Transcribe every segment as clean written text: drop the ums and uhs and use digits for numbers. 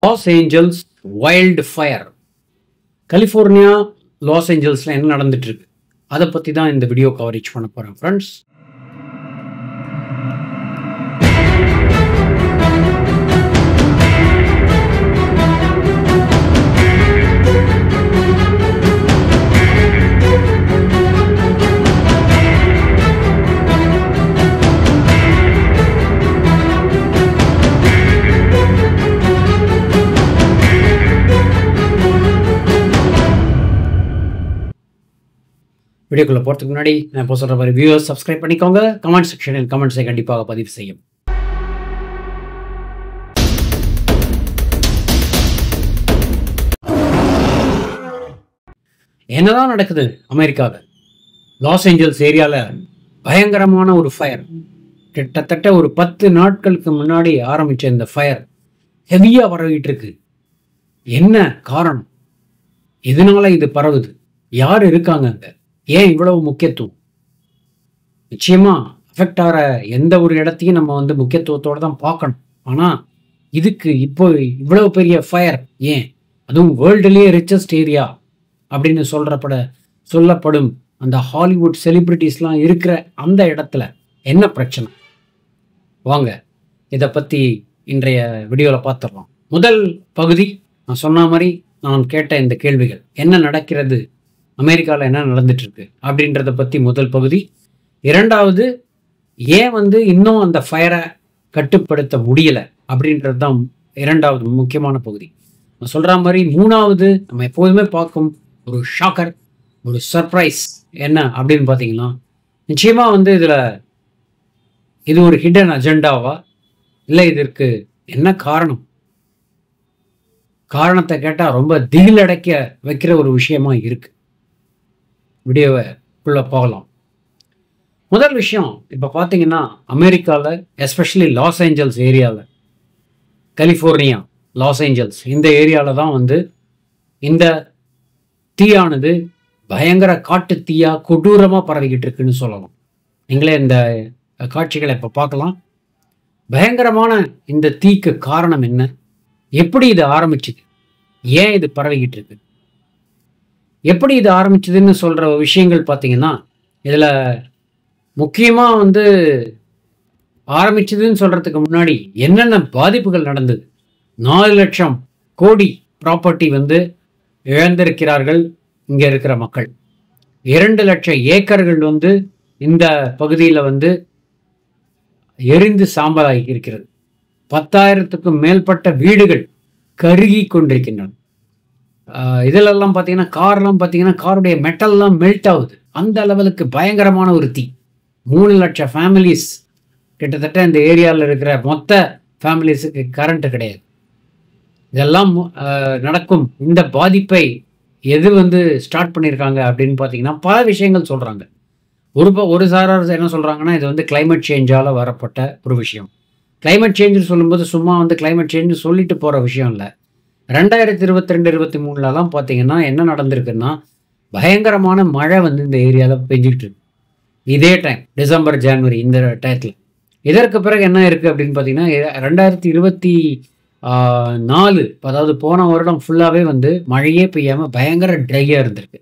Loss Angeles wild fire. California Los ஏஞ்சல்ஸில் என்ன நடந்துட்டு இருக்கு அதை பற்றி தான் இந்த வீடியோ கவரேஜ் பண்ண போகிறேன் ஃப்ரெண்ட்ஸ். வீடியோக்குள்ளே போகிறதுக்கு முன்னாடி நான் இப்போ சொல்கிற மாதிரி வியூவர்ஸ் சப்ஸ்கிரைப் பண்ணிக்கோங்க. கமெண்ட் செக்ஷனில் கமெண்ட்ஸை கண்டிப்பாக பதிவு செய்யும். என்னதான் நடக்குது அமெரிக்காவில்? லாஸ் ஏஞ்சல்ஸ் ஏரியாவில் பயங்கரமான ஒரு ஃபயர். கிட்டத்தட்ட ஒரு 10 நாட்களுக்கு முன்னாடி ஆரம்பித்த இந்த ஃபயர் ஹெவியாக பரவிட்டு இருக்கு. என்ன காரணம்? எதனால இது பரவுது? யார் இருக்காங்க அங்கே? ஏன் இவ்வளவு முக்கியத்துவம்? நிச்சயமா அஃபெக்ட் ஆகிற எந்த ஒரு இடத்தையும் நம்ம முக்கியத்துவத்தோடு தான் பார்க்கணும். ஆனால் இதுக்கு இப்போ இவ்வளவு பெரிய ஃபயர் ஏன்? அதுவும் வேர்ல்டுலேயே ரிச்சஸ்ட் ஏரியா அப்படின்னு சொல்லப்படும் அந்த ஹாலிவுட் செலிபிரிட்டிஸ்லாம் இருக்கிற அந்த இடத்துல என்ன பிரச்சனை? வாங்க இதை பற்றி இன்றைய வீடியோவில் பார்த்துடலாம். முதல் பகுதி நான் சொன்ன மாதிரி நான் கேட்ட இந்த கேள்விகள், என்ன நடக்கிறது அமெரிக்காவில், என்ன நடந்துட்டு இருக்கு அப்படின்றத பற்றி முதல் பகுதி. இரண்டாவது, ஏன் இன்னும் அந்த ஃபயரை கட்டுப்படுத்த முடியலை அப்படின்றது தான் இரண்டாவது முக்கியமான பகுதி. நான் சொல்கிற மாதிரி மூணாவது, நம்ம எப்போதுமே பார்க்கும் ஒரு ஷாக்கர், ஒரு சர்ப்ரைஸ் என்ன அப்படின்னு பார்த்தீங்கன்னா, நிச்சயமாக இதில் இது ஒரு ஹிடன் அஜெண்டாவா இல்லை இதற்கு என்ன காரணம்? காரணத்தை கேட்டால் ரொம்ப திகிலடைக்க வைக்கிற ஒரு விஷயமா இருக்கு. வீடியோவுக்குள்ளே போகலாம். முதல் விஷயம், இப்போ பார்த்தீங்கன்னா அமெரிக்காவில் எஸ்பெஷலி லாஸ் ஏஞ்சல்ஸ் ஏரியாவில், கலிஃபோர்னியா லாஸ் ஏஞ்சல்ஸ் இந்த ஏரியாவில் தான் இந்த தீயானது பயங்கர காட்டு தீயா கொடூரமாக பரவிக்கிட்டு இருக்குன்னு சொல்லலாம். நீங்களே இந்த காட்சிகளை இப்போ பார்க்கலாம். பயங்கரமான இந்த தீக்கு காரணம் என்ன? எப்படி இது ஆரம்பிச்சுது? ஏன் இது பரவிக்கிட்டு இருக்கு? எப்படி இது ஆரம்பிச்சதுன்னு சொல்கிற விஷயங்கள் பார்த்தீங்கன்னா, இதில் முக்கியமாக ஆரம்பிச்சதுன்னு சொல்கிறதுக்கு முன்னாடி என்னென்ன பாதிப்புகள் நடந்தது. 4 லட்சம் கோடி ப்ராப்பர்ட்டி இழந்திருக்கிறார்கள் இங்கே இருக்கிற மக்கள். 2 லட்சம் ஏக்கர்கள் இந்த பகுதியில் எரிந்து சாம்பலாகி இருக்கிறது. 10,000க்கும் மேற்பட்ட வீடுகள் கருகி கொண்டிருக்கின்றன. இதிலெல்லாம் பார்த்தீங்கன்னா கார்லாம் பார்த்தீங்கன்னா காருடைய மெட்டல்லாம் மெல்ட் ஆகுது. அந்த லெவலுக்கு பயங்கரமான ஒரு தீ. 3 லட்சம் ஃபேமிலிஸ் கிட்டத்தட்ட இந்த ஏரியாவில் இருக்கிற மொத்த ஃபேமிலிஸுக்கு கரண்ட்டு கிடையாது. இதெல்லாம் நடக்கும். இந்த பாதிப்பை எது ஸ்டார்ட் பண்ணியிருக்காங்க அப்படின்னு பார்த்தீங்கன்னா பல விஷயங்கள் சொல்கிறாங்க. ஒரு சாரார் என்ன சொல்கிறாங்கன்னா, இது கிளைமேட் சேஞ்சால் வரப்பட்ட ஒரு விஷயம். கிளைமேட் சேஞ்சுன்னு சொல்லும்போது சும்மா கிளைமேட் சேஞ்சு சொல்லிட்டு போகிற விஷயம் இல்லை. 2022-23 பார்த்தீங்கன்னா என்ன நடந்திருக்குன்னா, பயங்கரமான மழை இந்த ஏரியாவில் பெஞ்சிக்கிட்டு இருக்கு. இதே டைம் டிசம்பர் ஜனவரி இந்த டயத்தில். இதற்கு பிறகு என்ன இருக்குது அப்படின்னு பார்த்தீங்கன்னா, 2024 அதாவது போன வருடம் ஃபுல்லாகவே மழையே பெய்யாமல் பயங்கர ட்ரையாக இருந்திருக்கு.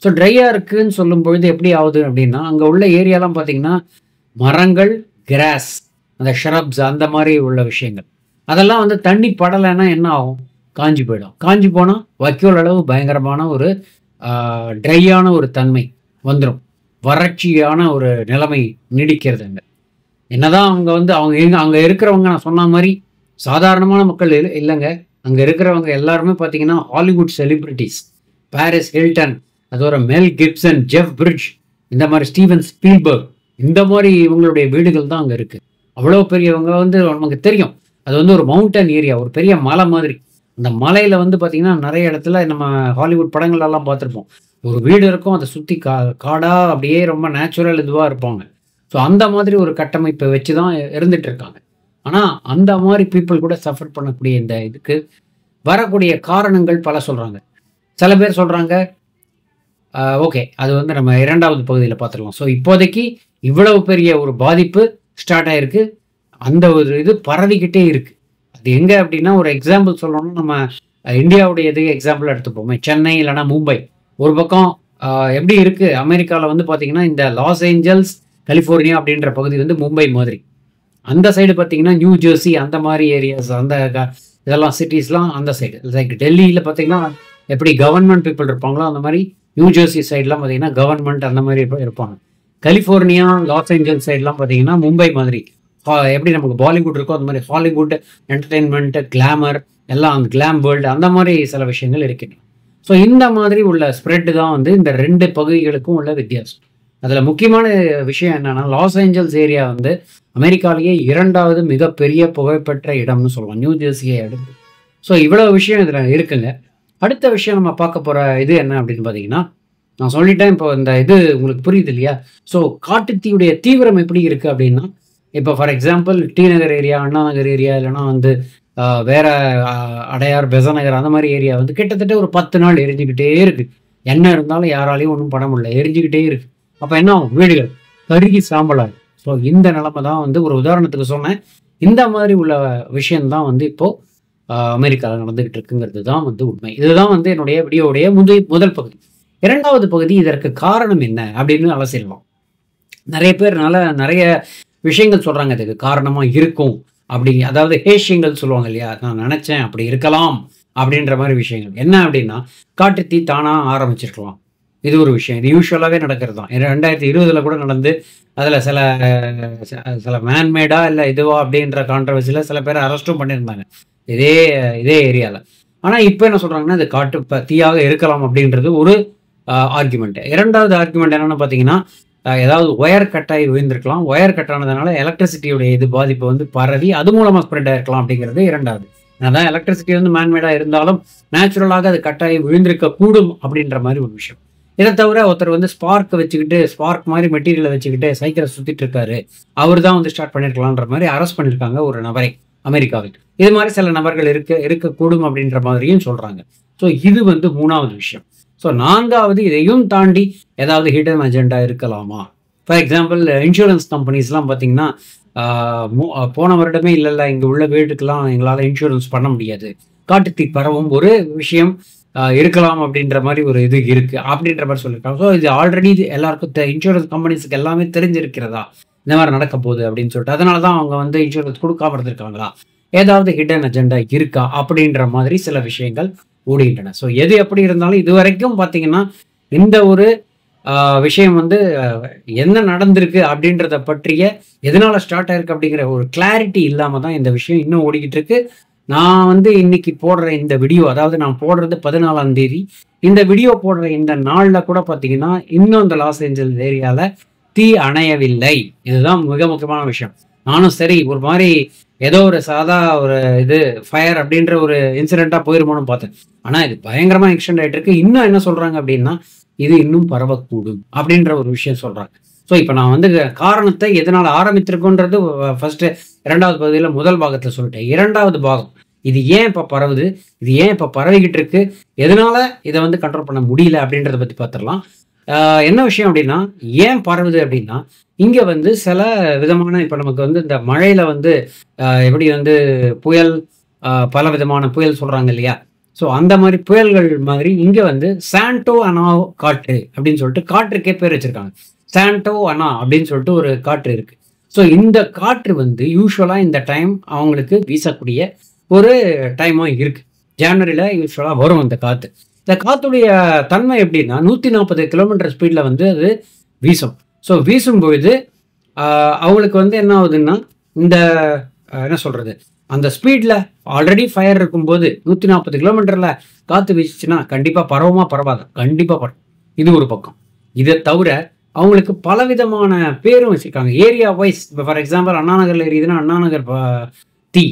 ஸோ ட்ரையாக இருக்குதுன்னு சொல்லும் பொழுது எப்படி ஆகுது அப்படின்னா, அங்கே உள்ள ஏரியாலாம் பார்த்தீங்கன்னா மரங்கள், கிராஸ், அந்த ஷரப்ஸ் அந்த மாதிரி உள்ள விஷயங்கள் அதெல்லாம் தண்ணி படலைன்னா என்ன ஆகும்? காஞ்சி போயிடும். காஞ்சி போனால் வைக்கோல் அளவு பயங்கரமான ஒரு ட்ரையான ஒரு தன்மை வந்துடும். வறட்சியான ஒரு நிலைமை நீடிக்கிறது. அங்கே என்னதான் அவங்க அங்கே இருக்கிறவங்க, நான் சொன்ன மாதிரி சாதாரணமான மக்கள் இல்லைங்க. அங்கே இருக்கிறவங்க எல்லாருமே பார்த்தீங்கன்னா ஹாலிவுட் செலிபிரிட்டிஸ். பாரிஸ் ஹில்டன், அதோட மெல் கிப்சன், ஜெஃப் பிரிட்ஜ், இந்த மாதிரி ஸ்டீவன் ஸ்பீல்பர்க், இந்த மாதிரி இவங்களுடைய வீடுகள் தான் அங்கே இருக்குது. அவ்வளோ பெரியவங்க நமக்கு தெரியும். அது ஒரு மவுண்டன் ஏரியா, ஒரு பெரிய மலை மாதிரி. அந்த மலையில் பார்த்தீங்கன்னா நிறைய இடத்துல நம்ம ஹாலிவுட் படங்கள்லாம் பார்த்துருப்போம். ஒரு வீடு இருக்கும், அதை சுற்றி காடாக அப்படியே ரொம்ப நேச்சுரல் இதுவாக இருப்பாங்க. ஸோ அந்த மாதிரி ஒரு கட்டமைப்பை வச்சு தான் இருந்துட்டு இருக்காங்க. ஆனால் அந்த மாதிரி பீப்புள் கூட சஃபர் பண்ணக்கூடிய இந்த இதுக்கு வரக்கூடிய காரணங்கள் பல சொல்கிறாங்க. சில பேர் சொல்கிறாங்க ஓகே, அது நம்ம இரண்டாவது பகுதியில் பார்த்துடலாம். ஸோ இப்போதைக்கு இவ்வளவு பெரிய ஒரு பாதிப்பு ஸ்டார்ட் ஆகிருக்கு. அந்த ஒரு இது பரவிக்கிட்டே இருக்குது. அது எங்கே அப்படின்னா, ஒரு எக்ஸாம்பிள் சொல்லணும்னா நம்ம இந்தியாவுடைய இது எக்ஸாம்பிள் எடுத்துப்போமே. சென்னை இல்லைன்னா மும்பை. ஒரு பக்கம் எப்படி இருக்குது அமெரிக்காவில் வந்து பார்த்தீங்கன்னா, இந்த லாஸ் ஏஞ்சல்ஸ் கலிஃபோர்னியா அப்படின்ற பகுதி வந்து மும்பை மாதிரி. அந்த சைடு பார்த்தீங்கன்னா நியூ ஜெர்சி அந்த மாதிரி ஏரியாஸ், அந்த இதெல்லாம் சிட்டிஸ்லாம் அந்த சைடு. லைக் டெல்லியில் பார்த்தீங்கன்னா எப்படி கவர்மெண்ட் பீப்புள் இருப்பாங்களோ அந்த மாதிரி நியூ ஜெர்சி சைட்லாம் பார்த்தீங்கன்னா கவர்மெண்ட் அந்த மாதிரி இருப்பாங்க. கலிஃபோர்னியா லாஸ் ஏஞ்சல்ஸ் சைட்லாம் பார்த்தீங்கன்னா மும்பை மாதிரி எப்படி நமக்கு பாலிவுட் இருக்கோ அந்த மாதிரி ஹாலிவுட் என்டர்டெயின்மெண்ட், கிளாமர் எல்லாம் அந்த கிளாம் வேர்ல்டு அந்த மாதிரி சில விஷயங்கள் இருக்குது. ஸோ இந்த மாதிரி உள்ள ஸ்ப்ரெட் தான் வந்து இந்த 2 பகுதிகளுக்கும் உள்ள வித்தியாசம். அதில் முக்கியமான விஷயம் என்னன்னா, லாஸ் ஏஞ்சல்ஸ் ஏரியா வந்து அமெரிக்காலேயே 2வது மிகப்பெரிய புகழ்பெற்ற இடம்னு சொல்லலாம், நியூ ஜெர்சியை அடுத்து. ஸோ இவ்வளோ விஷயம் இதில் இருக்குங்க. அடுத்த விஷயம் நம்ம பார்க்க போகிற இது என்ன அப்படின்னு பார்த்தீங்கன்னா, நான் சொல்லிட்டேன் இப்போ இந்த இது உங்களுக்கு புரியுது இல்லையா? ஸோ காட்டுத்தீயுடைய தீவிரம் எப்படி இருக்குது அப்படின்னா, இப்போ for example T Nagar area, Anna Nagar area, இல்லைனா வந்து வேற அடையார், பெசநகர் அந்த மாதிரி ஏரியா வந்து கிட்டத்தட்ட ஒரு 10 நாள் எரிஞ்சுக்கிட்டே இருக்குது. என்ன இருந்தாலும் யாராலையும் ஒன்றும் பண்ண முடியல, எரிஞ்சுக்கிட்டே இருக்குது. அப்போ என்ன ஆகும்? வீடுகள் கருகி சாம்பலாகும். ஸோ இந்த நிலைமை தான் வந்து ஒரு உதாரணத்துக்கு சொன்னேன். இந்த மாதிரி உள்ள விஷயம்தான் வந்து இப்போது அமெரிக்காவில் நடந்துகிட்டு இருக்குங்கிறது தான் வந்து உண்மை. இதுதான் வந்து என்னுடைய வீடியோடைய முதல் பகுதி. 2வது பகுதி, இதற்கு காரணம் என்ன அப்படின்னு அலசிடலாம். நிறைய பேர்னால நிறைய விஷயங்கள் சொல்கிறாங்க இதுக்கு காரணமாக இருக்கும் அப்படி, அதாவது ஹேஷியங்கள் சொல்லுவாங்க இல்லையா, நான் நினச்சேன் அப்படி இருக்கலாம் அப்படின்ற மாதிரி விஷயங்கள். என்ன அப்படின்னா, காட்டுத்தீ தானாக ஆரம்பிச்சிருக்கலாம். இது ஒரு விஷயம். இது யூஸ்வலாகவே நடக்கிறது தான். 2020 கூட நடந்து அதில் சில மேன்மேடா இல்லை இதுவா அப்படின்ற கான்ட்ரவர்சியில் சில பேர் அரெஸ்ட்டும் பண்ணியிருந்தாங்க இதே ஏரியாவில். ஆனால் இப்போ என்ன சொல்கிறாங்கன்னா, இது தீயாக இருக்கலாம் அப்படின்றது ஒரு ஆர்குமெண்ட். 2வது ஆர்குமெண்ட் என்னென்னு பார்த்தீங்கன்னா, ஏதாவது ஒயர் கட்டாகி விழுந்திருக்கலாம். ஒயர் கட்டானதுனால எலக்ட்ரிசிட்டியுடைய இது பாதிப்பு வந்து பரவி அது மூலமாக ஸ்ப்ரெட் ஆகிருக்கலாம் அப்படிங்கிறது 2வது. அதான் எலக்ட்ரிசிட்டி வந்து மேன்மேடாக இருந்தாலும் நேச்சுரலாக அது கட்டாகி விழுந்திருக்க கூடும் அப்படின்ற மாதிரி ஒரு விஷயம். இதை தவிர ஒருத்தர் வந்து ஸ்பார்க் மாதிரி மெட்டீரியலை வச்சுக்கிட்டு சைக்கிளை சுற்றிட்டு இருக்காரு, அவர் தான் வந்து ஸ்டார்ட் பண்ணியிருக்கலான்ற மாதிரி அரெஸ்ட் பண்ணியிருக்காங்க ஒரு நபரை அமெரிக்காவில். இது மாதிரி சில நபர்கள் இருக்கக்கூடும் அப்படின்ற மாதிரியும் சொல்கிறாங்க. ஸோ இது வந்து 3வது விஷயம். ஸோ 4வது, இதையும் தாண்டி ஏதாவது ஹிடன் அஜெண்டா இருக்கலாமா? ஃபார் எக்ஸாம்பிள் இன்சூரன்ஸ் கம்பெனிஸ்லாம் பார்த்தீங்கன்னா, போன வருடமே இல்லை இங்கே உள்ள வீட்டுக்கெல்லாம் எங்களால் இன்சூரன்ஸ் பண்ண முடியாது, காட்டுத்தீ பரவும் ஒரு விஷயம் இருக்கலாம் அப்படின்ற மாதிரி ஒரு இது இருக்குது அப்படின்ற மாதிரி சொல்லியிருக்காங்க. ஸோ இது ஆல்ரெடி எல்லாருக்கும் இன்சூரன்ஸ் கம்பெனிஸுக்கு எல்லாமே தெரிஞ்சிருக்கிறதா இந்த மாதிரி நடக்க போகுது அப்படின்னு சொல்லிட்டு, அதனால தான் அவங்க வந்து இன்சூரன்ஸ் கொடுக்காம இருந்திருக்காங்களா, ஏதாவது ஹிடன் அஜெண்டா இருக்கா அப்படின்ற மாதிரி சில விஷயங்கள் ஓடுகின்றன. ஸோ எது எப்படி இருந்தாலும் இது வரைக்கும் பார்த்தீங்கன்னா இந்த ஒரு விஷயம் வந்து என்ன நடந்திருக்கு அப்படின்றத பற்றிய எதனால ஸ்டார்ட் ஆயிருக்கு அப்படிங்கிற ஒரு கிளாரிட்டி இல்லாமல் தான் இந்த விஷயம் இன்னும் ஓடிக்கிட்டு இருக்கு. நான் வந்து இன்னைக்கு போடுற இந்த வீடியோ, அதாவது நான் போடுறது 14ஆம் தேதி, இந்த வீடியோ போடுற இந்த நாளில் கூட பார்த்தீங்கன்னா இன்னும் இந்த லாஸ் ஏஞ்சல்ஸ் ஏரியாவில் தீ அணையவில்லை. இதுதான் மிக முக்கியமான விஷயம். நானும் சரி ஒரு மாதிரி ஏதோ ஒரு சாதா ஒரு இது ஃபயர் அப்படின்ற ஒரு இன்சிடெண்ட்டாக போயிருமோன்னு பார்த்தேன். ஆனால் இது பயங்கரமாக எக்ஸ்டெண்ட் ஆகிட்டு இருக்கு. இன்னும் என்ன சொல்கிறாங்க அப்படின்னா, இது இன்னும் பரவக்கூடும் அப்படின்ற ஒரு விஷயம் சொல்கிறாங்க. ஸோ இப்போ நான் வந்து காரணத்தை எதனால் ஆரம்பித்திருக்கோன்றது ஃபர்ஸ்ட்டு 2வது பகுதியில் முதல் பாகத்தில் சொல்லிட்டேன். 2வது பாகம், இது ஏன் இப்போ பரவுது, இது ஏன் இப்போ பரவிக்கிட்டு இருக்கு, எதனால இதை வந்து கண்ட்ரோல் பண்ண முடியல அப்படின்றத பற்றி பார்த்துடலாம். என்ன விஷயம் அப்படின்னா, ஏன் பரவுது அப்படின்னா, இங்கே வந்து சில விதமான இப்போ நமக்கு வந்து இந்த மழையில் வந்து எப்படி வந்து புயல், பல விதமான புயல் சொல்கிறாங்க இல்லையா, ஸோ அந்த மாதிரி புயல்கள் மாதிரி இங்கே வந்து சாண்டோ அனா காற்று அப்படின்னு சொல்லிட்டு காற்றுக்கே பேர் வச்சுருக்காங்க. சாண்டோ அனா அப்படின்னு சொல்லிட்டு ஒரு காற்று இருக்குது. ஸோ இந்த காற்று வந்து யூஸ்வலாக இந்த டைம் அவங்களுக்கு வீசக்கூடிய ஒரு டைமாக இருக்குது. ஜனவரியில் யூஸ்வலாக வரும் அந்த காற்று. இந்த காற்றுடைய தன்மை எப்படின்னா 140 கிலோமீட்டர் ஸ்பீடில் வந்து அது வீசும். ஸோ வீசும்பொழுது அவங்களுக்கு வந்து என்ன ஆகுதுன்னா, இந்த என்ன சொல்கிறது, அந்த ஸ்பீடில் ஆல்ரெடி ஃபயர் இருக்கும்போது 140 கிலோமீட்டரில் காற்று வீசிச்சுன்னா கண்டிப்பாக பரவுமா பரவாது, கண்டிப்பாக பரவும். இது ஒரு பக்கம். இதை தவிர அவங்களுக்கு பலவிதமான பேரும் வச்சுருக்காங்க ஏரியா வைஸ். இப்போ ஃபார் எக்ஸாம்பிள் அண்ணா நகரில் எரியுதுன்னா அண்ணா நகர் தீ,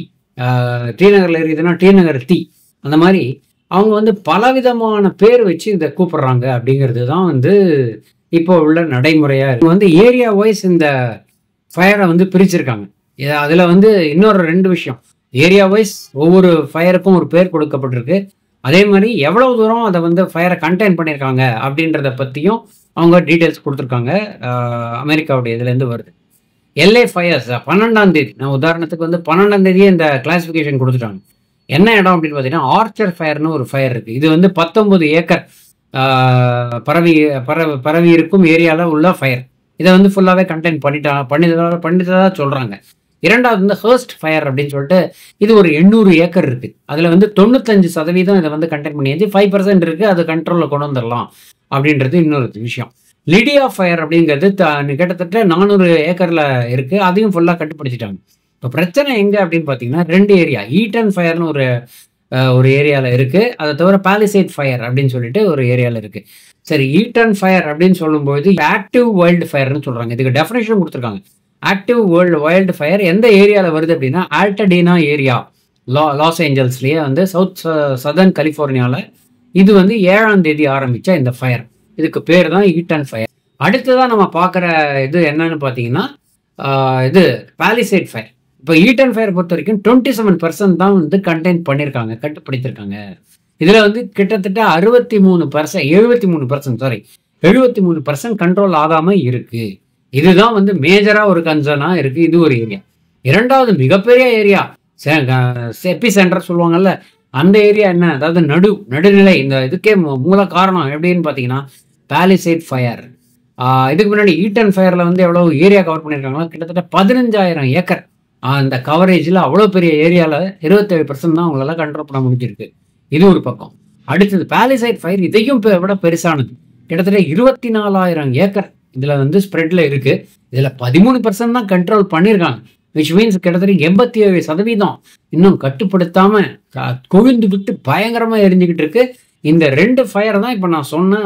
டி நகரில் எரியுதுன்னா டி நகர் தீ, அந்த மாதிரி அவங்க வந்து பலவிதமான பேர் வச்சு இதை கூப்பிடுறாங்க அப்படிங்கிறது தான் வந்து இப்போ உள்ள நடைமுறையாக இருக்குது. வந்து ஏரியா வைஸ் இந்த ஃபயரை வந்து பிரிச்சிருக்காங்க. அதில் வந்து இன்னொரு 2 விஷயம், ஏரியா வைஸ் ஒவ்வொரு ஃபயருக்கும் ஒரு பேர் கொடுக்கப்பட்டிருக்கு. அதே மாதிரி எவ்வளவு தூரம் அதை வந்து ஃபயரை கண்டெயின் பண்ணியிருக்காங்க அப்படின்றத பற்றியும் அவங்க டீட்டெயில்ஸ் கொடுத்துருக்காங்க. அமெரிக்காவுடைய இதுலேருந்து வருது. எல்ஏ ஃபயர்ஸ் 12ஆம் தேதி, நான் உதாரணத்துக்கு வந்து 12ஆம் தேதியே இந்த கிளாசிஃபிகேஷன் கொடுத்துட்டாங்க. என்ன இடம் அப்படின்னு பார்த்தீங்கன்னா ஆர்ச்சர் ஃபயர்னு ஒரு ஃபயர் இருக்குது. இது வந்து 19 ஏக்கர் பரவி பரவி இருக்கும் ஏரியாவில் உள்ள ஃபயர். இதை வந்து ஃபுல்லாகவே கண்டெயின் பண்ணிட்டதாக சொல்கிறாங்க. இரண்டாவது வந்து ஹர்ஸ்ட் ஃபயர் அப்படின்னு சொல்லிட்டு இது ஒரு 800 ஏக்கர் இருக்குது. அதில் வந்து 95% இதை வந்து கண்டெயின் பண்ணியாச்சு. 5% இருக்குது, அது கண்ட்ரோலில் கொண்டு வந்துடலாம் அப்படின்றது இன்னொரு விஷயம். லிடியா ஃபயர் அப்படிங்கிறது கிட்டத்தட்ட 400 ஏக்கரில் இருக்குது. அதையும் ஃபுல்லாக கட்டுப்படுத்திட்டாங்க. இப்போ பிரச்சனை எங்கே அப்படின்னு பார்த்தீங்கன்னா 2 ஏரியா. ஈட்டன் ஃபயர்னு ஒரு ஏரியாவில் இருக்குது. அதை தவிர பாலிசைட் ஃபயர் அப்படின்னு சொல்லிட்டு ஒரு ஏரியாவில் இருக்குது. சரி, ஈட்டன் ஃபயர் அப்படின்னு சொல்லும்போது ஆக்டிவ் வைல்டு ஃபயர்னு சொல்கிறாங்க. இதுக்கு டெஃபினேஷன் கொடுத்துருக்காங்க. ஆக்டிவ் வைல்டு ஃபயர் எந்த ஏரியாவில் வருது அப்படின்னா ஆல்டடீனா ஏரியா, லாஸ் ஏஞ்சல்ஸ்லேயே வந்து சதர்ன் கலிஃபோர்னியாவில். இது வந்து 7ஆம் தேதி ஆரம்பித்த இந்த ஃபயர். இதுக்கு பேர் தான் ஈட்டன் ஃபயர். அடுத்ததான் நம்ம பார்க்குற இது என்னன்னு பார்த்தீங்கன்னா இது பாலிசைட் ஃபயர். இப்போ ஈட்டன் ஃபயர் பொறுத்த வரைக்கும் 27% தான் வந்து கண்டெயின் பண்ணியிருக்காங்க, கட்டுப்படுத்திருக்காங்க. இதில் வந்து கிட்டத்தட்ட 73% கண்ட்ரோல் ஆகாமல் இருக்குது. இதுதான் வந்து மேஜராக ஒரு கன்சர்னாக இருக்குது. இது ஒரு ஏரியா. இரண்டாவது மிகப்பெரிய ஏரியா எபி சென்டர் சொல்லுவாங்கல்ல, அந்த ஏரியா என்ன, அதாவது நடுநிலை. இந்த இதுக்கே மூல காரணம் எப்படின்னு பார்த்தீங்கன்னா பாலிசைட் ஃபயர். இதுக்கு முன்னாடி ஈட்டன் ஃபயரில் வந்து எவ்வளோ ஏரியா கவர் பண்ணியிருக்காங்களோ கிட்டத்தட்ட 15,000 ஏக்கர். அந்த கவரேஜில் அவ்வளோ பெரிய ஏரியாவில் 27% தான் அவங்களால கண்ட்ரோல் பண்ண முடிஞ்சிருக்கு. இது ஒரு பக்கம். அடுத்தது பாலிசைட் ஃபயர் இதையும் விட பெருசானது. கிட்டத்தட்ட 24,000 ஏக்கர் இதில் வந்து ஸ்ப்ரெட்டில் இருக்குது. இதில் 13% தான் கண்ட்ரோல் பண்ணியிருக்காங்க. விச் மீன்ஸ் கிட்டத்தட்ட 87% இன்னும் கட்டுப்படுத்தாமல் கொழுந்து விட்டு பயங்கரமாக எரிஞ்சுக்கிட்டு இருக்கு. இந்த 2 ஃபயர் தான் இப்போ நான் சொன்ன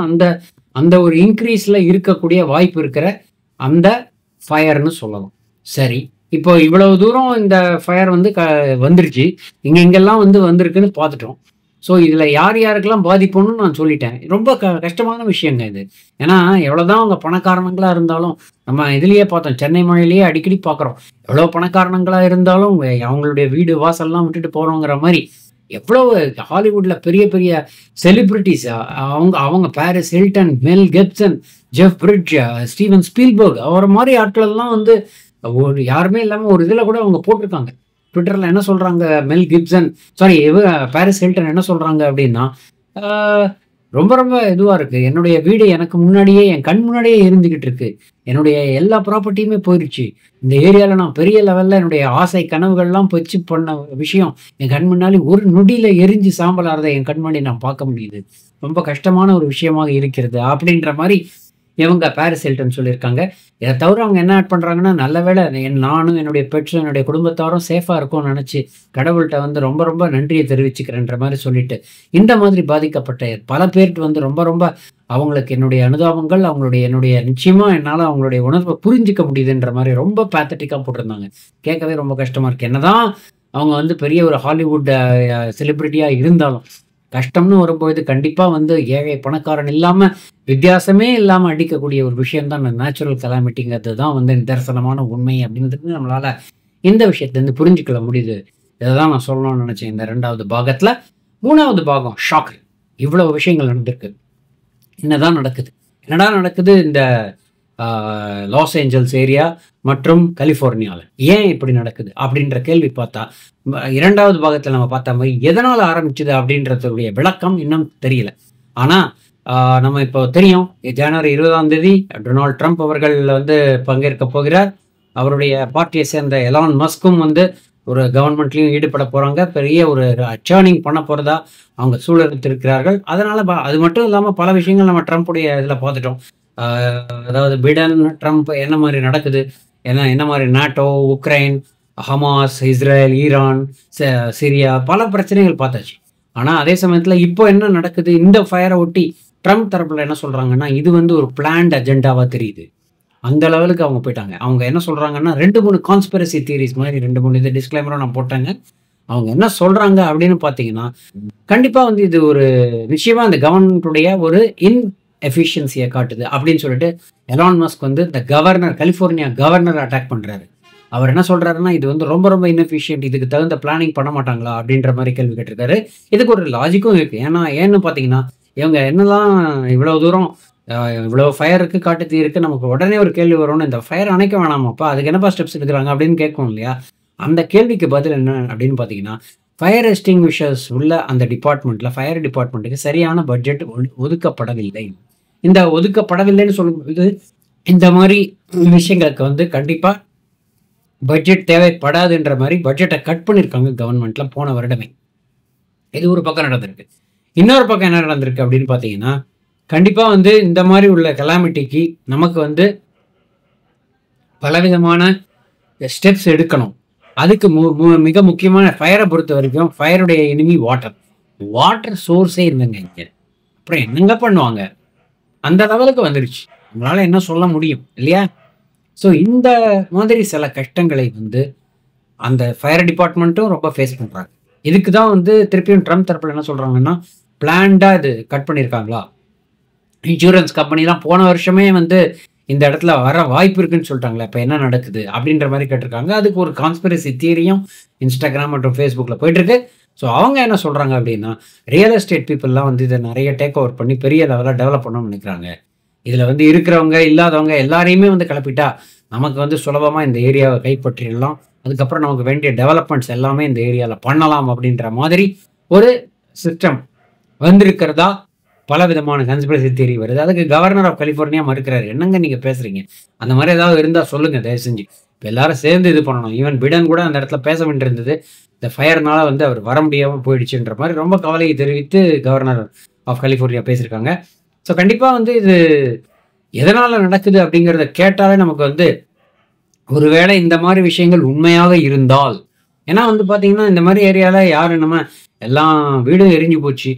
அந்த ஒரு இன்க்ரீஸில் இருக்கக்கூடிய வாய்ப்பு இருக்கிற அந்த ஃபயர்னு சொல்லலாம். சரி, இப்போ இவ்வளவு தூரம் இந்த ஃபயர் வந்து வந்துருச்சு, இங்கெல்லாம் வந்து வந்திருக்குன்னு பார்த்துட்டோம். ஸோ இதில் யார் யாருக்கெல்லாம் பாதிப்புன்னு நான் சொல்லிட்டேன். ரொம்ப கஷ்டமான விஷயங்க இது. ஏன்னா எவ்வளோதான் அவங்க பணக்காரணங்களாக இருந்தாலும், நம்ம இதுலேயே பார்த்தோம், சென்னை மழையிலேயே அடிக்கடி பார்க்குறோம், எவ்வளோ பணக்காரணங்களாக இருந்தாலும் அவங்களுடைய வீடு வாசல்லாம் விட்டுட்டு போகிறோங்கிற மாதிரி எவ்வளோ ஹாலிவுட்டில் பெரிய பெரிய செலிப்ரிட்டிஸ் அவங்க Paris Hilton, Mel Gibson, Jeff Bridge, Steven Spielberg, அவரை மாதிரி ஆட்களெல்லாம் வந்து யாருமே இல்லாமல் ஒரு இதில் கூட அவங்க போட்டிருக்காங்க. ட்விட்டரில் என்ன சொல்கிறாங்க, மெல் கிப்சன் பாரிஸ் ஹில்டன் என்ன சொல்கிறாங்க அப்படின்னா, ரொம்ப ரொம்ப இதுவாக இருக்குது, என்னுடைய வீடு எனக்கு முன்னாடியே என் கண் முன்னாடியே எரிஞ்சுக்கிட்டு இருக்கு, என்னுடைய எல்லா ப்ராப்பர்ட்டியுமே போயிடுச்சு, இந்த ஏரியாவில் நான் பெரிய லெவலில் என்னுடைய ஆசை கனவுகள்லாம் வச்சு பண்ண விஷயம் என் கண் முன்னாடி ஒரு நொடியில் எரிஞ்சு சாம்பலாகிறத என் கண் முன்னாடி நான் பார்க்க முடியுது, ரொம்ப கஷ்டமான ஒரு விஷயமாக இருக்கிறது அப்படின்ற மாதிரி இவங்க பாரிஸ் ஹில்டன் சொல்லியிருக்காங்க. இதை தவிர அவங்க என்ன ஆட் பண்ணுறாங்கன்னா, நல்ல வேளை நானும் என்னுடைய பெட்ரும் என்னுடைய குடும்பத்தாரும் சேஃபாக இருக்கும்னு நினச்சி கடவுள்கிட்ட வந்து ரொம்ப ரொம்ப நன்றியை தெரிவிச்சுக்கிறேன்ற மாதிரி சொல்லிட்டு, இந்த மாதிரி பாதிக்கப்பட்ட பல பேருக்கு வந்து ரொம்ப ரொம்ப அவங்களுக்கு என்னுடைய அனுதாபங்கள், என்னுடைய நிச்சயமாக என்னால் அவங்களுடைய உணர்வை புரிஞ்சிக்க முடியுதுன்ற மாதிரி ரொம்ப பேத்தட்டிக்காக போட்டிருந்தாங்க. கேட்கவே ரொம்ப கஷ்டமாக இருக்குது. என்னதான் அவங்க வந்து பெரிய ஒரு ஹாலிவுட் செலிப்ரிட்டியாக இருந்தாலும் கஷ்டம்னு வரும்போது கண்டிப்பாக வந்து ஏழை பணக்காரன் இல்லாமல் வித்தியாசமே இல்லாமல் அடிக்கக்கூடிய ஒரு விஷயம்தான் இந்த நேச்சுரல் கலாமிட்டிங்கிறது தான் வந்து நிதர்சனமான உண்மை அப்படின்றது நம்மளால் இந்த விஷயத்துலேருந்து புரிஞ்சுக்கொள்ள முடியுது. இதை தான் நான் சொல்லணும்னு நினச்சேன் இந்த 2வது பாகத்தில். 3வது பாகம் ஷாக். இவ்வளோ விஷயங்கள் நடந்திருக்கு. என்னதான் நடக்குது, என்னடா நடக்குது இந்த லாஸ் ஏஞ்சல்ஸ் ஏரியா மற்றும் கலிஃபோர்னியாவில், ஏன் இப்படி நடக்குது அப்படின்ற கேள்வி பார்த்தா 2வது பாகத்தில் நம்ம பார்த்த மாதிரி எதனால் ஆரம்பிச்சுது அப்படின்றதுடைய விளக்கம் இன்னும் தெரியல. ஆனால் நம்ம இப்போ தெரியும், ஜனவரி 20ஆம் தேதி டொனால்ட் ட்ரம்ப் அவர்கள் வந்து பங்கேற்க போகிறார். அவருடைய பார்ட்டியை சேர்ந்த எலான் மஸ்கும் வந்து ஒரு கவர்மெண்ட்லையும் ஈடுபட போகிறாங்க. பெரிய ஒரு அச்சர்னிங் பண்ண போகிறதா அவங்க சூழலித்திருக்கிறார்கள். அதனால் அது மட்டும் இல்லாமல் பல விஷயங்கள் நம்ம ட்ரம்ப்புடைய இதில் பார்த்துட்டோம். அதாவது பிடன் ட்ரம்ப் என்ன மாதிரி நடக்குது, என்ன மாதிரி NATO, Ukraine, Hamas, Israel, Iran, Syria, பல பிரச்சனைகள் பார்த்தாச்சு. ஆனால் அதே சமயத்தில் இப்போ என்ன நடக்குது, இந்த ஃபயரை ஒட்டி ட்ரம்ப் தரப்பில் என்ன சொல்கிறாங்கன்னா, இது வந்து ஒரு பிளான்ட் அஜெண்டாவாக தெரியுது. அந்த லெவலுக்கு அவங்க போயிட்டாங்க. அவங்க என்ன சொல்கிறாங்கன்னா 2-3 கான்ஸ்பிரசி தியரிஸ் மாதிரி 2-3 இது டிஸ்க்ளைமரும் நான் போட்டாங்க. அவங்க என்ன சொல்கிறாங்க அப்படின்னு பார்த்தீங்கன்னா, கண்டிப்பாக வந்து இது ஒரு நிச்சயமாக இந்த கவர்மெண்ட்டுடைய ஒரு எஃபிஷியன்சியை காட்டுது அப்படின்னு சொல்லிட்டு எலான் மஸ்க் வந்து இந்த கலிஃபோர்னியா கவர்னர் அட்டாக் பண்ணுறாரு. அவர் என்ன சொல்கிறாருன்னா, இது வந்து ரொம்ப ரொம்ப இன்எஃபிஷியன்ட், இதுக்கு தகுந்த பிளானிங் பண்ண மாட்டாங்களா அப்படின்ற மாதிரி கேள்வி கேட்டிருக்காரு. இதுக்கு ஒரு லாஜிக்கும் இருக்குது. ஏன்னு பார்த்தீங்கன்னா, இவங்க என்னதான் இவ்வளோ தூரம் இவ்வளோ ஃபயர் இருக்கு, காட்டு தீ இருக்கு. நமக்கு உடனே ஒரு கேள்வி வரும்னு, இந்த ஃபயர் அணைக்க வேணாமாப்பா? அதுக்கு என்னப்பா ஸ்டெப்ஸ் எடுக்குறாங்க? அப்படின்னு கேட்கும் இல்லையா? அந்த கேள்விக்கு பதில் என்ன அப்படின்னு பார்த்தீங்கன்னா, ஃபயர் எக்ஸ்டிங்விஷர்ஸ் உள்ள அந்த டிபார்ட்மெண்ட்ல ஃபயர் டிபார்ட்மெண்ட்டுக்கு சரியான பட்ஜெட் ஒதுக்கப்படவில்லை. இந்த ஒதுக்கப்படவில்லைன்னு சொல்லும்போது, இந்த மாரி விஷயங்களுக்கு வந்து கண்டிப்பா பட்ஜெட் தேவைப்படாதுன்ற மாரி பட்ஜெட்ட கட் பண்ணியிருக்காங்க கவர்மெண்ட்ல போன வருடமே. இது ஒரு பக்கம் நடந்திருக்கு. இன்னொரு பக்கம் என்ன நடந்திருக்கு அப்படின்னு பார்த்தீங்கன்னா, கண்டிப்பா வந்து இந்த மாரி உள்ள கலாமிட்டிக்கு நமக்கு வந்து பலவிதமான ஸ்டெப்ஸ் எடுக்கணும். அதுக்கு மிக முக்கியமான ஃபயர பொறுத்தவரைக்கும், ஃபயருடைய எனிமி வாட்டர். வாட்டர் சோர்ஸே இல்லங்க இங்க. அப்புறம் என்னங்க பண்ணுவாங்க? அந்த லெவலுக்கு வந்துருச்சு. நம்மளால என்ன சொல்ல முடியும் இல்லையா? ஸோ இந்த மாதிரி சில கஷ்டங்களை வந்து அந்த ஃபயர் டிபார்ட்மெண்ட்டும் ரொம்ப ஃபேஸ் பண்றாங்க. இதுக்கு தான் வந்து திருப்பியும் ட்ரம்ப் தரப்புல என்ன சொல்றாங்கன்னா, பிளான்டா இது கட் பண்ணியிருக்காங்களா? இன்சூரன்ஸ் கம்பெனிலாம் போன வருஷமே வந்து இந்த இடத்துல வர வாய்ப்பு இருக்குன்னு சொல்லிட்டாங்களே, அப்ப என்ன நடக்குது? அப்படின்ற மாரி கேட்டிருக்காங்க. அதுக்கு ஒரு கான்ஸ்பிரசி தியரியும் Instagram மற்றும் Facebookல போயிட்டுருக்கு. ஸோ அவங்க என்ன சொல்றாங்க அப்படின்னா, ரியல் எஸ்டேட் பீப்பிள்லாம் வந்து இத நெறைய டேக் ஓவர் பண்ணி பெரிய லெவல்ல டெவலப் பண்ணணும்னு நினைக்கிறாங்க. இதுல வந்து இருக்கிறவங்க, இல்லாதவங்க எல்லாரையுமே வந்து கிளப்பிட்டா, நமக்கு வந்து சுலபமா இந்த ஏரியாவ கைப்பற்றிடலாம். அதுக்கப்புறம் நமக்கு வேண்டிய டெவலப்மெண்ட்ஸ் எல்லாமே இந்த ஏரியால பண்ணலாம் அப்படின்ற மாதிரி ஒரு சிஸ்டம் வந்திருக்கிறதா பலவிதமான கான்ஸ்பிரசி தியரி வருது. அதுக்கு கவர்னர் ஆஃப் கலிஃபோர்னியா மறுக்கிறாரு. என்னங்க நீங்க பேசுறீங்க? அந்த மாரி ஏதாவது இருந்தா சொல்லுங்க தயவு செஞ்சு. இப்ப எல்லாரும் சேர்ந்து இது பண்ணணும். ஈவன் பிடன் கூட அந்த இடத்துல பேச வேண்டியிருந்தது. இந்த ஃபயர்னால வந்து அவர் வர முடியாம போயிடுச்சுன்ற மாரி ரொம்ப கவலையை தெரிவித்து கவர்னர் ஆஃப் கலிஃபோர்னியா பேசியிருக்காங்க. ஸோ கண்டிப்பா வந்து இது எதனால நடக்குது அப்படிங்கிறத கேட்டாலே நமக்கு வந்து ஒருவேளை இந்த மாரி விஷயங்கள் உண்மையாக இருந்தால், ஏன்னா வந்து பார்த்தீங்கன்னா, இந்த மாரி ஏரியால யாரும் நம்ம எல்லாம் வீடும் எரிஞ்சு போச்சு.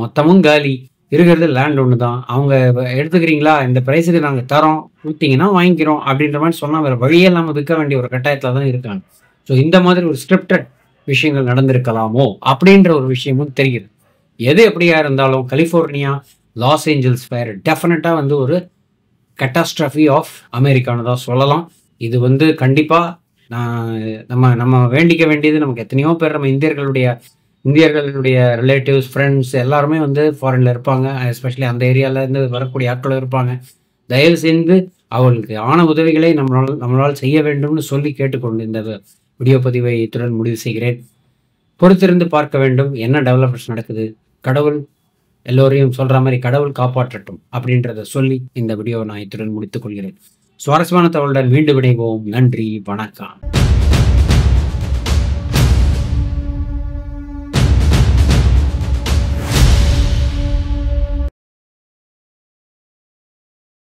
மொத்தமும் காலி. இருக்கிறது லேண்ட் ஒண்ணு தான். அவங்க எடுத்துக்கிறீங்களா? இந்த பிரைஸுக்கு நாங்க தரோம். குடுத்தீங்கன்னா வாங்கிக்கிறோம். அப்படின்ற மாரி சொன்னா வேற வழியே இல்லாம விற்க வேண்டிய ஒரு கட்டாயத்துல தான் இருக்காங்க. ஸோ இந்த மாதிரி ஒரு ஸ்கிரிப்டட் விஷயங்கள் நடந்திருக்கலாமோ? அப்படின்ற ஒரு விஷயமும் தெரியுது. எது எப்படியா இருந்தாலும் கலிஃபோர்னியா, லாஸ் ஏஞ்சல்ஸ் ஃபயர் டெஃபினட்டா வந்து ஒரு கேட்டாஸ்ட்ராஃபி ஆஃப் அமெரிக்கான்னு தான் சொல்லலாம். இது வந்து கண்டிப்பா நான் நம்ம நம்ம வேண்டிக்க வேண்டியது நமக்கு எத்தனையோ பேர் நம்ம இந்தியர்களுடைய ரிலேட்டிவ்ஸ், ஃப்ரெண்ட்ஸ் எல்லாருமே வந்து ஃபாரின்ல இருப்பாங்க. எஸ்பெஷலி அந்த ஏரியால இருந்து வரக்கூடிய ஆட்களும் இருப்பாங்க. தயவு செய்து அவர்களுக்கு ஆன உதவிகளை நம்மளால் செய்ய வேண்டும்னு சொல்லி கேட்டுக்கொண்டு இந்த வீடியோ பதிவை இத்துடன் முடிவு செய்கிறேன். பொறுத்திருந்து பார்க்க வேண்டும். என்ன டெவலப்மெண்ட்ஸ் நடக்குது? கடவுள் எல்லோரையும் சொல்ற மாரி கடவுள் காப்பாற்றட்டும் அப்படின்றத சொல்லி இந்த வீடியோவை நான் இத்துடன் முடித்துக் கொள்கிறேன். சுவாரஸ்யமான தகவலுடன் மீண்டும் இணைவோம். நன்றி, வணக்கம்.